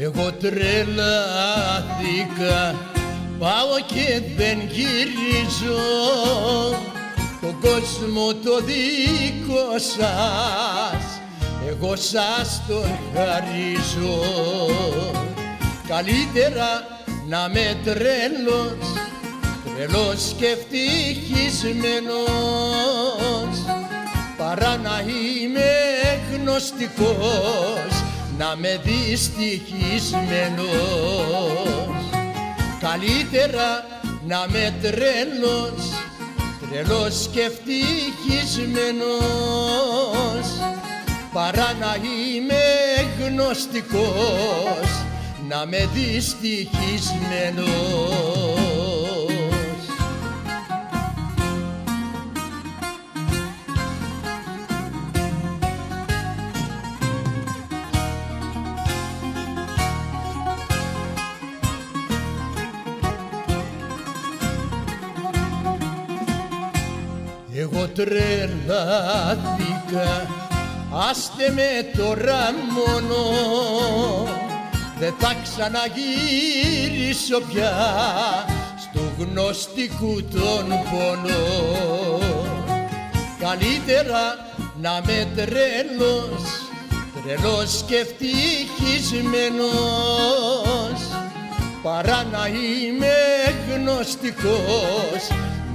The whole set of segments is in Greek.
Εγώ τρελάθηκα, πάω και δεν γυρίζω, τον κόσμο το δικό σας εγώ σας τον χαρίζω. Καλύτερα να με τρελός, τρελός και ευτυχισμένος, παρά να είμαι γνωστικός, να με δυστυχισμένος. Καλύτερα να με τρελός, τρελός και ευτυχισμένος, παρά να είμαι γνωστικός, να με δυστυχισμένος. Εγώ τρελάθηκα, άστε με τώρα μόνο, δεν θα ξαναγυρίσω πια στου γνωστικού τον πόνο. Καλύτερα να με τρελός, τρελός και ευτυχισμένος, παρά να είμαι γνωστικός,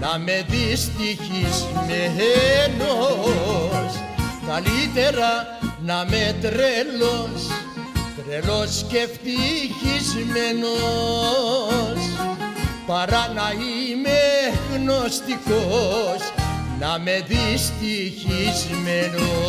να με δυστυχισμένος. Καλύτερα να με τρελός, τρελός και ευτυχισμένος, παρά να είμαι γνωστικός, να με δυστυχισμένος.